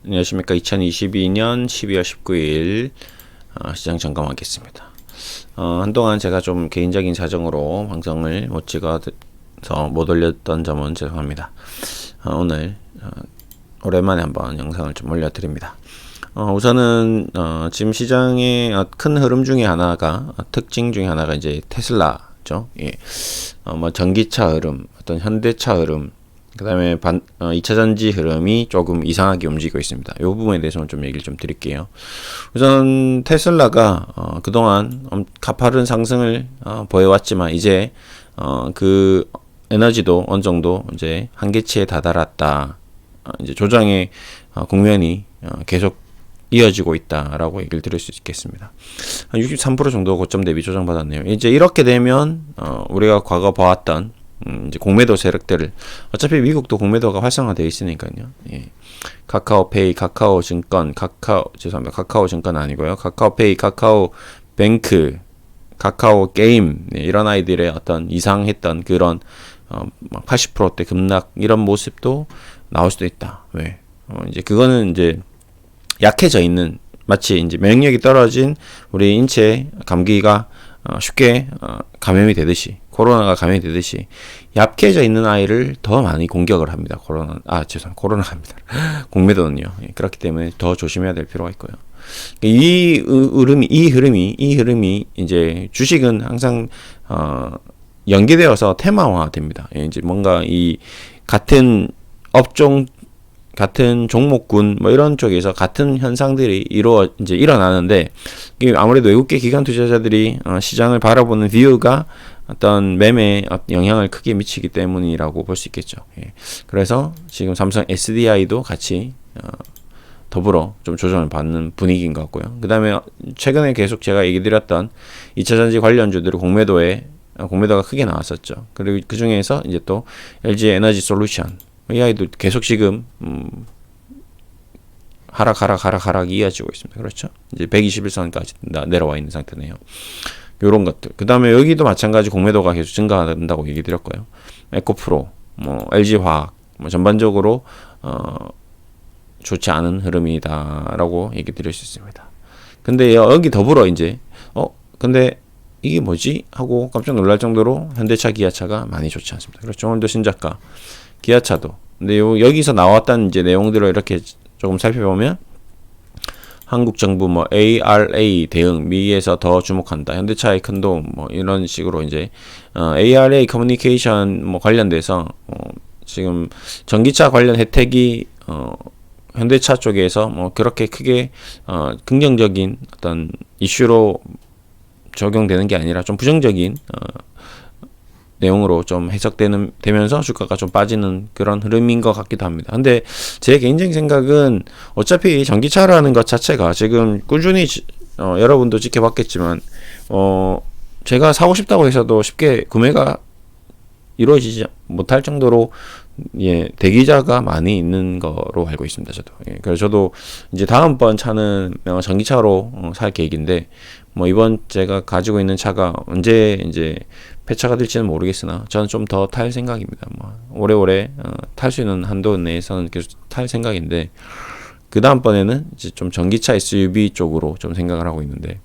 안녕하십니까. 2022년 12월 19일 시장 점검하겠습니다. 한동안 제가 좀 개인적인 사정으로 방송을 못 찍어서 못 올렸던 점은 죄송합니다. 오늘 오랜만에 한번 영상을 좀 올려드립니다. 우선은 지금 시장의 큰 흐름 중에 하나가 특징 중에 하나가 이제 테슬라죠. 예. 전기차 흐름, 어떤 현대차 흐름, 그 다음에 2차전지 흐름이 조금 이상하게 움직이고 있습니다. 이 부분에 대해서는 좀 얘기를 좀 드릴게요. 우선 테슬라가 그동안 가파른 상승을 보여왔지만 이제 그 에너지도 어느 정도 이제 한계치에 다다랐다. 이제 조정의 국면이 계속 이어지고 있다라고 얘기를 드릴 수 있겠습니다. 한 63% 정도 고점 대비 조정받았네요. 이제 이렇게 되면 우리가 과거 봐왔던 이제 공매도 세력들을, 어차피 미국도 공매도가 활성화되어 있으니까요. 예. 카카오페이, 카카오증권, 카카오증권 아니고요. 카카오페이, 카카오뱅크, 카카오게임, 네, 이런 아이들의 어떤 이상했던 그런 80%대 급락 이런 모습도 나올 수도 있다. 왜? 이제 그거는 이제 약해져 있는, 마치 이제免疫力이 떨어진 우리 인체 감기가 쉽게 감염이 되듯이, 코로나가 감염이 되듯이 약해져 있는 아이를 더 많이 공격을 합니다. 코로나가 아닙니다. 공매도는요. 예, 그렇기 때문에 더 조심해야 될 필요가 있고요. 이 흐름이 이제 주식은 항상 연계되어서 테마화 됩니다. 예, 이제 뭔가 이 같은 업종, 같은 종목군 이런 쪽에서 같은 현상들이 이제 일어나는데, 아무래도 외국계 기관 투자자들이 시장을 바라보는 뷰가 어떤 매매에 영향을 크게 미치기 때문이라고 볼 수 있겠죠. 예. 그래서 지금 삼성 SDI도 같이 더불어 좀 조정을 받는 분위기인 것 같고요. 그 다음에 최근에 계속 제가 얘기 드렸던 2차전지 관련주들의 공매도가 크게 나왔었죠. 그리고 그 중에서 이제 또 LG 에너지 솔루션, 이 아이도 계속 지금 하락 이어지고 있습니다. 그렇죠? 이제 121선까지 내려와 있는 상태네요. 요런 것들. 그 다음에 여기도 마찬가지 공매도가 계속 증가한다고 얘기 드렸고요. 에코프로, LG화학, 전반적으로 좋지 않은 흐름이다라고 얘기 드릴 수 있습니다. 근데 여기 더불어 이제 근데 이게 뭐지? 하고 깜짝 놀랄 정도로 현대차, 기아차가 많이 좋지 않습니다. 그렇죠? 오늘도 신작가 기아차도. 근데 여기서 나왔던 이제 내용들을 이렇게 조금 살펴보면, 한국 정부 ARA 대응, 미에서 더 주목한다. 현대차의 큰 도움, 이런 식으로 이제 ARA 커뮤니케이션 관련돼서 지금 전기차 관련 혜택이 현대차 쪽에서 그렇게 크게 긍정적인 어떤 이슈로 적용되는 게 아니라 좀 부정적인 내용으로 좀 해석되면서 주가가 좀 빠지는 그런 흐름인 것 같기도 합니다. 근데 제 개인적인 생각은 어차피 전기차라는 것 자체가 지금 꾸준히 여러분도 지켜봤겠지만 제가 사고 싶다고 해서도 쉽게 구매가 이루어지지 못할 정도로 대기자가 많이 있는 거로 알고 있습니다. 저도. 그래서 저도 이제 다음번 차는 전기차로 살 계획인데, 이번 제가 가지고 있는 차가 언제 이제 폐차가 될지는 모르겠으나 저는 좀 더 탈 생각입니다. 오래오래 탈 수 있는 한도 내에서는 계속 탈 생각인데, 그 다음번에는 이제 좀 전기차 SUV 쪽으로 좀 생각을 하고 있는데,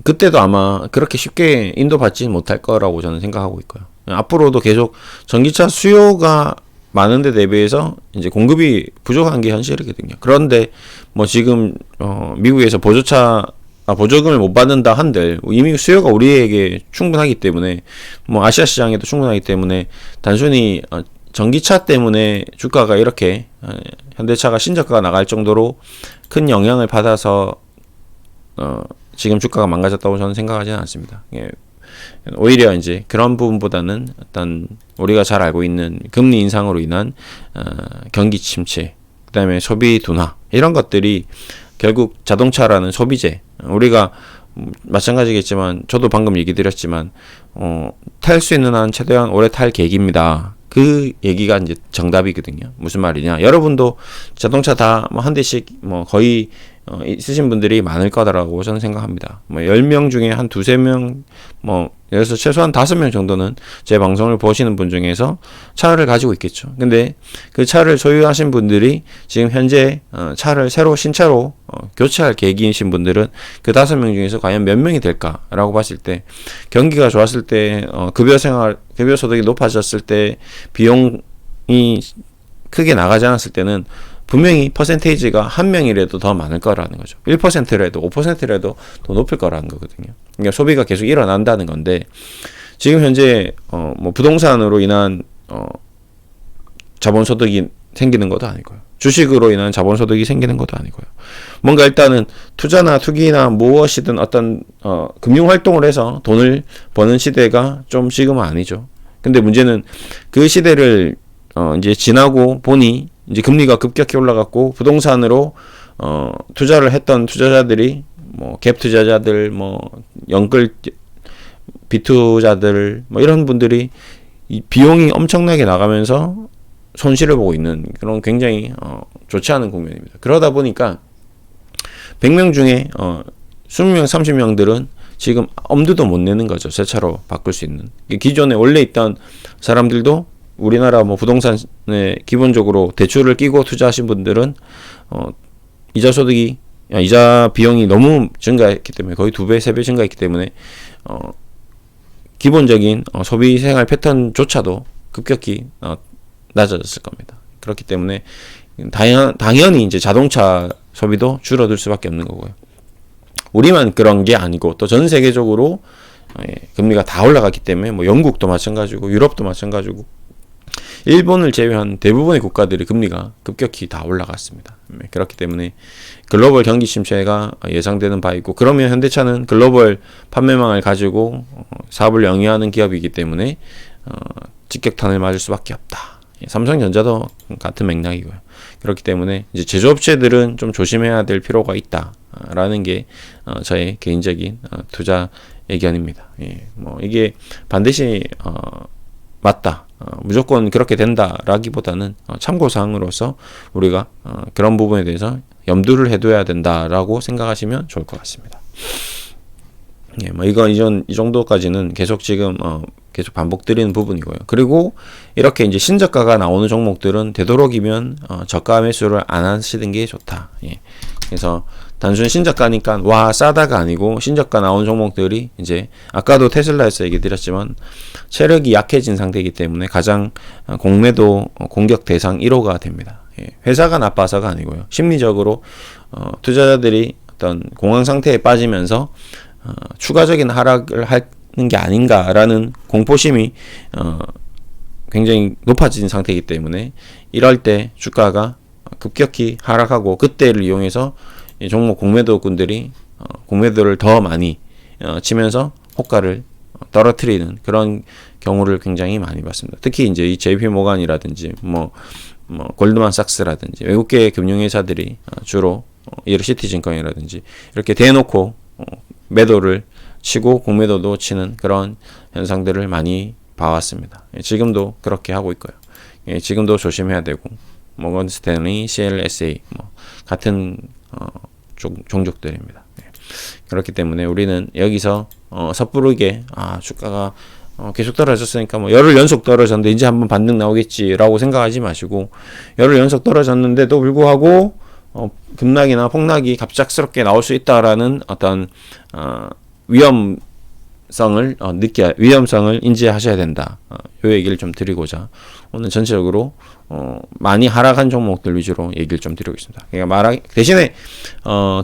그때도 아마 그렇게 쉽게 인도받지 못할 거라고 저는 생각하고 있고요. 앞으로도 계속 전기차 수요가 많은데 대비해서 이제 공급이 부족한 게 현실이거든요. 그런데 지금 미국에서 보조금을 못 받는다 한들 이미 수요가 우리에게 충분하기 때문에, 아시아 시장에도 충분하기 때문에 단순히 전기차 때문에 주가가 이렇게 현대차가 신저가가 나갈 정도로 큰 영향을 받아서 지금 주가가 망가졌다고 저는 생각하지는 않습니다. 예. 오히려 이제 그런 부분보다는 어떤 우리가 잘 알고 있는 금리 인상으로 인한 경기 침체, 그 다음에 소비 둔화, 이런 것들이 결국 자동차라는 소비재, 우리가 마찬가지겠지만 저도 방금 얘기 드렸지만 탈 수 있는 한 최대한 오래 탈 계획입니다. 그 얘기가 이제 정답이거든요. 무슨 말이냐? 여러분도 자동차 다 한 대씩 거의 있으신 분들이 많을 거다라고 저는 생각합니다. 뭐 10명 중에 한 두세 명, 뭐 그래서 최소한 5명 정도는 제 방송을 보시는 분 중에서 차를 가지고 있겠죠. 근데 그 차를 소유하신 분들이 지금 현재 차를 새로 신차로 교체할 계획이신 분들은 그 5명 중에서 과연 몇 명이 될까라고 봤을 때, 경기가 좋았을 때 급여 소득이 높아졌을 때 비용이 크게 나가지 않았을 때는 분명히 퍼센테이지가 한 명이라도 더 많을 거라는 거죠. 1%라도 5%라도 더 높을 거라는 거거든요. 그러니까 소비가 계속 일어난다는 건데, 지금 현재 뭐 부동산으로 인한 자본소득이 생기는 것도 아니고요. 주식으로 인한 자본소득이 생기는 것도 아니고요. 뭔가 일단은 투자나 투기나 무엇이든 어떤 금융활동을 해서 돈을 버는 시대가 좀 지금은 아니죠. 근데 문제는 그 시대를 이제 지나고 보니 이제 금리가 급격히 올라갔고, 부동산으로 투자를 했던 투자자들이 뭐 갭 투자자들, 뭐 영끌 비투자들, 뭐 이런 분들이 이 비용이 엄청나게 나가면서 손실을 보고 있는 그런 굉장히 좋지 않은 국면입니다. 그러다 보니까 100명 중에 20명, 30명들은 지금 엄두도 못 내는 거죠. 새 차로 바꿀 수 있는. 기존에 원래 있던 사람들도 우리나라 뭐 부동산에 기본적으로 대출을 끼고 투자하신 분들은 이자 비용이 너무 증가했기 때문에, 거의 2배, 3배 증가했기 때문에 기본적인 소비 생활 패턴조차도 급격히 낮아졌을 겁니다. 그렇기 때문에 당연히 이제 자동차 소비도 줄어들 수밖에 없는 거고요. 우리만 그런 게 아니고 또 전 세계적으로 금리가 다 올라갔기 때문에, 뭐 영국도 마찬가지고 유럽도 마찬가지고 일본을 제외한 대부분의 국가들이 금리가 급격히 다 올라갔습니다. 그렇기 때문에 글로벌 경기 침체가 예상되는 바 있고, 그러면 현대차는 글로벌 판매망을 가지고 사업을 영위하는 기업이기 때문에 직격탄을 맞을 수밖에 없다. 삼성전자도 같은 맥락이고요. 그렇기 때문에 이제 제조업체들은 좀 조심해야 될 필요가 있다라는 게 저의 개인적인 투자 의견입니다. 뭐 이게 반드시 맞다, 무조건 그렇게 된다라기보다는 참고사항으로서 우리가 그런 부분에 대해서 염두를 해둬야 된다라고 생각하시면 좋을 것 같습니다. 뭐 이건 이 정도까지는 계속 지금 계속 반복드리는 부분이고요. 그리고 이렇게 이제 신저가가 나오는 종목들은 되도록이면 저가 매수를 안 하시는 게 좋다. 그래서 단순히 신저가니까 와 싸다가 아니고, 신저가 나온 종목들이 이제 아까도 테슬라에서 얘기 드렸지만 체력이 약해진 상태이기 때문에 가장 공매도 공격 대상 1호가 됩니다. 회사가 나빠서가 아니고요. 심리적으로 투자자들이 어떤 공황 상태에 빠지면서 추가적인 하락을 하는 게 아닌가라는 공포심이 굉장히 높아진 상태이기 때문에, 이럴 때 주가가 급격히 하락하고, 그때를 이용해서 이 종목 공매도꾼들이 공매도를 더 많이 치면서 호가를 떨어뜨리는 그런 경우를 굉장히 많이 봤습니다. 특히 이제 이 JP 모간이라든지 뭐 골드만삭스라든지 외국계 금융회사들이 주로 시티증권이라든지 이렇게 대놓고 매도를 치고 공매도도 치는 그런 현상들을 많이 봐왔습니다. 지금도 그렇게 하고 있고요. 지금도 조심해야 되고, 모건 스탠리, CLSA 뭐 같은 종족들입니다. 그렇기 때문에 우리는 여기서 섣부르게 주가가 계속 떨어졌으니까 뭐 열흘 연속 떨어졌는데 이제 한번 반등 나오겠지라고 생각하지 마시고, 열흘 연속 떨어졌는데도 불구하고 급락이나 폭락이 갑작스럽게 나올 수 있다라는 어떤 위험성을 인지하셔야 된다. 이 얘기를 좀 드리고자 오늘 전체적으로 많이 하락한 종목들 위주로 얘기를 좀 드리고 있습니다. 그러니까 대신에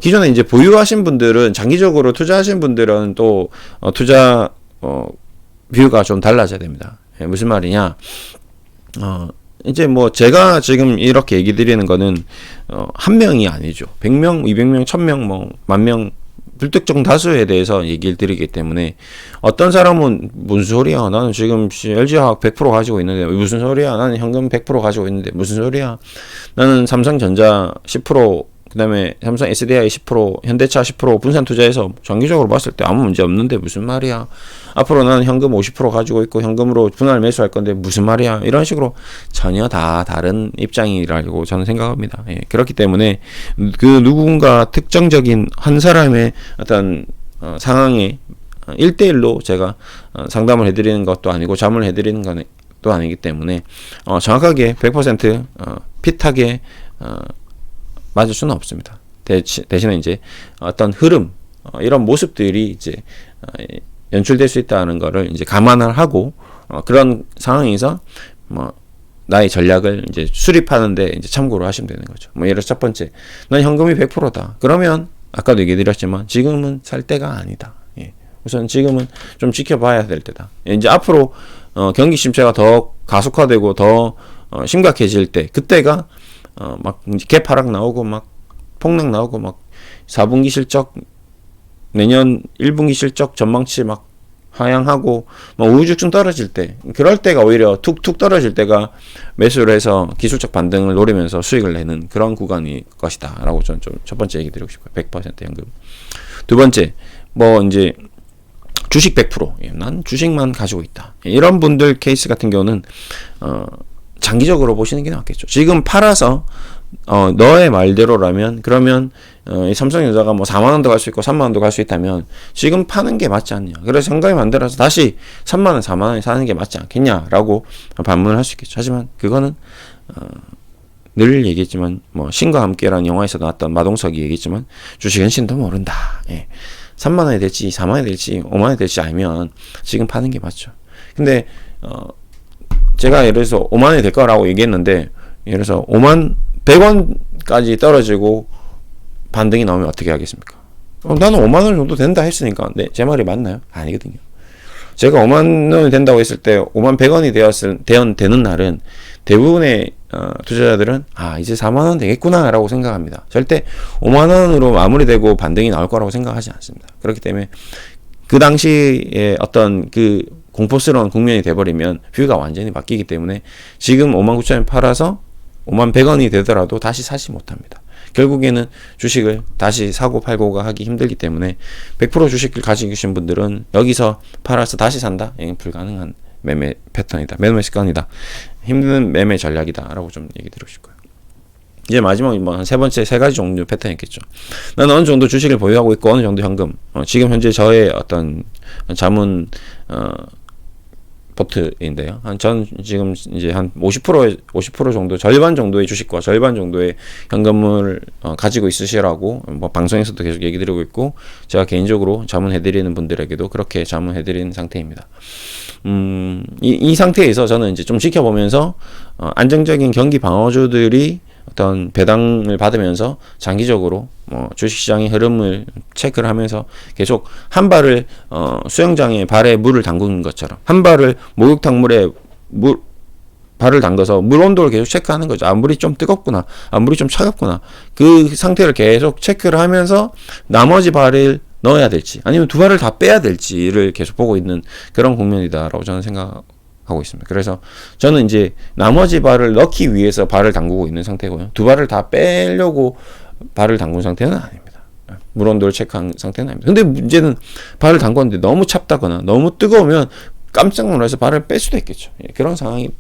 기존에 이제 보유하신 분들은, 장기적으로 투자하신 분들은 또 투자 뷰가 좀 달라져야 됩니다. 무슨 말이냐? 이제 뭐 제가 지금 이렇게 얘기 드리는 거는 한 명이 아니죠. 100명, 200명, 1000명, 뭐 10,000명 불특정 다수에 대해서 얘기를 드리기 때문에, 어떤 사람은 무슨 소리야, 나는 지금 LG화학 100% 가지고 있는데, 무슨 소리야, 나는 현금 100% 가지고 있는데, 무슨 소리야, 나는 삼성전자 10% 그다음에 삼성 SDI 10%, 현대차 10% 분산 투자해서 장기적으로 봤을 때 아무 문제 없는데 무슨 말이야. 앞으로 나는 현금 50% 가지고 있고 현금으로 분할 매수할 건데 무슨 말이야. 이런 식으로 전혀 다 다른 입장이라고 저는 생각합니다. 예, 그렇기 때문에 그 누군가 특정적인 한 사람의 어떤 상황에 1대1로 제가 상담을 해드리는 것도 아니고 자문을 해드리는 것도 아니기 때문에 정확하게 100% 핏하게 맞을 수는 없습니다. 대신에 이제 어떤 흐름, 이런 모습들이 이제 연출될 수 있다는 거를 이제 감안을 하고 그런 상황에서 뭐 나의 전략을 이제 수립하는데 이제 참고로 하시면 되는 거죠. 뭐 예를 들어 첫 번째, 난 현금이 100%다. 그러면 아까도 얘기 드렸지만 지금은 살 때가 아니다. 예. 우선 지금은 좀 지켜봐야 될 때다. 이제 앞으로 경기 침체가 더 가속화되고 더 심각해질 때, 그때가 막 이제 개파락 나오고 막 폭락 나오고 막 4분기 실적, 내년 1분기 실적 전망치 막 하향하고 막 우후죽순 떨어질 때, 그럴 때가 오히려 툭툭 떨어질 때가 매수를 해서 기술적 반등을 노리면서 수익을 내는 그런 구간일 것이다 라고 저는 좀 첫 번째 얘기 드리고 싶어요. 100% 현금. 두 번째, 뭐 이제 주식 100%, 난 주식만 가지고 있다, 이런 분들 케이스 같은 경우는 장기적으로 보시는 게 낫겠죠. 지금 팔아서 너의 말대로라면, 그러면 이 삼성전자가 뭐 4만원도 갈 수 있고 3만원도 갈 수 있다면 지금 파는 게 맞지 않냐, 그래서 현금이 만들어서 다시 3만원 4만원에 사는 게 맞지 않겠냐 라고 반문을 할 수 있겠죠. 하지만 그거는 늘 얘기했지만, 뭐 신과 함께라는 영화에서 나왔던 마동석이 얘기했지만, 주식은 신도 모른다. 예. 3만원이 될지 4만원이 될지 5만원이 될지 알면 지금 파는 게 맞죠. 근데 제가 예를 들어서 5만원이 될 거라고 얘기했는데, 예를 들어서 5만 100원까지 떨어지고 반등이 나오면 어떻게 하겠습니까? 나는 5만원 정도 된다 했으니까. 네, 제 말이 맞나요? 아니거든요. 제가 5만원이 된다고 했을 때 5만 100원이 되는 날은 대부분의 투자자들은 이제 4만원 되겠구나 라고 생각합니다. 절대 5만원으로 마무리되고 반등이 나올 거라고 생각하지 않습니다. 그렇기 때문에 그 당시에 어떤 그 공포스러운 국면이 돼버리면 뷰가 완전히 바뀌기 때문에 지금 5만 9천원 팔아서 5만 100원이 되더라도 다시 사지 못합니다. 결국에는 주식을 다시 사고 팔고가 하기 힘들기 때문에 100% 주식을 가지고 계신 분들은 여기서 팔아서 다시 산다? 이건 불가능한 매매 패턴이다. 매매 습관이다. 힘든 매매 전략이다 라고 좀 얘기 드리고 싶고요. 이제 마지막 뭐 한 세 번째, 세 가지 종류 패턴이 있겠죠. 나는 어느 정도 주식을 보유하고 있고 어느 정도 현금, 지금 현재 저의 어떤 자문 포트인데요. 전 지금 이제 한 50% 정도, 절반 정도의 주식과 절반 정도의 현금을 가지고 있으시라고 뭐 방송에서도 계속 얘기 드리고 있고, 제가 개인적으로 자문해드리는 분들에게도 그렇게 자문해드리는 상태입니다. 이 상태에서 저는 이제 좀 지켜보면서 안정적인 경기 방어주들이 어떤 배당을 받으면서 장기적으로 주식시장의 흐름을 체크를 하면서 계속 한 발을 수영장에 발에 물을 담그는 것처럼 한 발을 목욕탕물에 발을 담가서 물 온도를 계속 체크하는 거죠. 물이 좀 뜨겁구나, 물이 좀 차갑구나, 그 상태를 계속 체크를 하면서 나머지 발을 넣어야 될지 아니면 두 발을 다 빼야 될지를 계속 보고 있는 그런 국면이다라고 저는 생각하고 있습니다. 그래서 저는 이제 나머지 발을 넣기 위해서 발을 담그고 있는 상태고요. 두 발을 다 빼려고 발을 담근 상태는 아닙니다. 물 온도를 체크한 상태는 아닙니다. 근데 문제는 발을 담궜는데 너무 찹다거나 너무 뜨거우면 깜짝 놀라서 발을 뺄 수도 있겠죠. 그런 상황이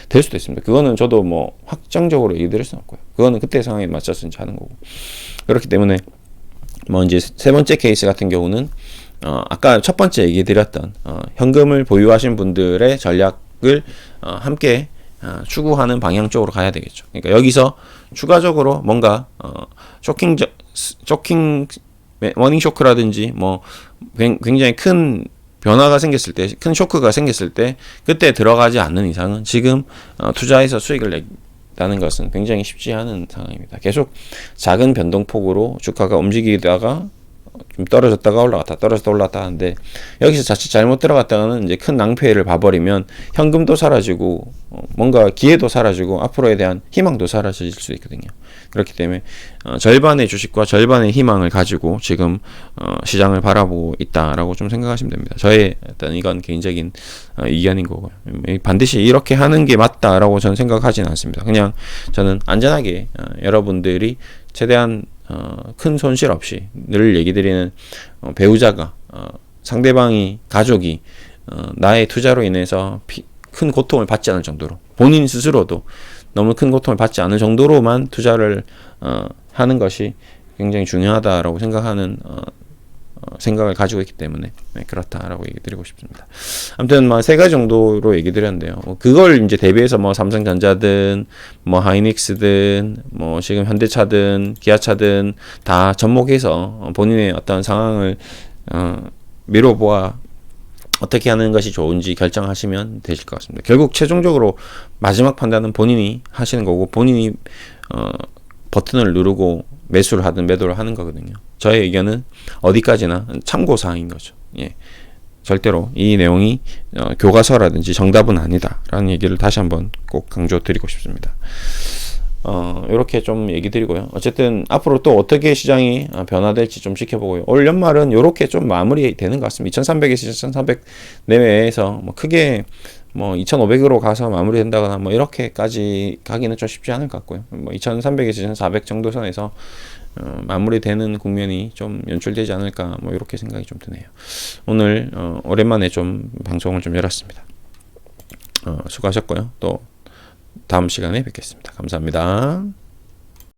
될 수도 있습니다. 그거는 저도 뭐 확정적으로 얘기 드릴 수는 없고요. 그거는 그때 상황에 맞춰서 이제 하는 거고. 그렇기 때문에 뭐 이제 세 번째 케이스 같은 경우는 아까 첫 번째 얘기 드렸던 현금을 보유하신 분들의 전략을 함께 추구하는 방향 쪽으로 가야 되겠죠. 그러니까 여기서 추가적으로 뭔가 쇼킹 워닝 쇼크라든지 뭐 굉장히 큰 변화가 생겼을 때, 큰 쇼크가 생겼을 때 그때 들어가지 않는 이상은 지금 투자해서 수익을 낸다는 것은 굉장히 쉽지 않은 상황입니다. 계속 작은 변동폭으로 주가가 움직이다가 좀 떨어졌다가 올라갔다 떨어졌다 올라갔다 하는데, 여기서 자칫 잘못 들어갔다가는 이제 큰 낭패를 봐버리면 현금도 사라지고 뭔가 기회도 사라지고 앞으로에 대한 희망도 사라질 수 있거든요. 그렇기 때문에 절반의 주식과 절반의 희망을 가지고 지금 시장을 바라보고 있다라고 좀 생각하시면 됩니다. 저의 어떤 이건 개인적인 의견인 거고요. 반드시 이렇게 하는 게 맞다라고 저는 생각하지는 않습니다. 그냥 저는 안전하게 여러분들이 최대한 큰 손실 없이 늘 얘기 드리는 배우자가 상대방이 가족이 나의 투자로 인해서 큰 고통을 받지 않을 정도로 본인 스스로도 너무 큰 고통을 받지 않을 정도로만 투자를 하는 것이 굉장히 중요하다라고 생각하는 생각을 가지고 있기 때문에 그렇다라고 얘기 드리고 싶습니다. 아무튼 뭐 세 가지 정도로 얘기 드렸는데요. 그걸 이제 대비해서 뭐 삼성전자든 뭐 하이닉스든 뭐 지금 현대차든 기아차든 다 접목해서 본인의 어떤 상황을 미뤄보아 어떻게 하는 것이 좋은지 결정하시면 되실 것 같습니다. 결국 최종적으로 마지막 판단은 본인이 하시는 거고 본인이 버튼을 누르고 매수를 하든 매도를 하는 거거든요. 저의 의견은 어디까지나 참고사항인 거죠. 예. 절대로 이 내용이 교과서라든지 정답은 아니다라는 얘기를 다시 한번 꼭 강조드리고 싶습니다. 이렇게 좀 얘기 드리고요. 어쨌든 앞으로 또 어떻게 시장이 변화될지 좀 지켜보고요. 올 연말은 이렇게 좀 마무리 되는 것 같습니다. 2300에서 2300 내외에서 뭐 크게 뭐 2500으로 가서 마무리된다거나 뭐 이렇게까지 가기는 좀 쉽지 않을 것 같고요. 뭐 2300에서 2400 정도 선에서 마무리되는 국면이 좀 연출되지 않을까 뭐 이렇게 생각이 좀 드네요. 오늘 오랜만에 좀 방송을 좀 열었습니다. 수고하셨고요. 또 다음 시간에 뵙겠습니다. 감사합니다.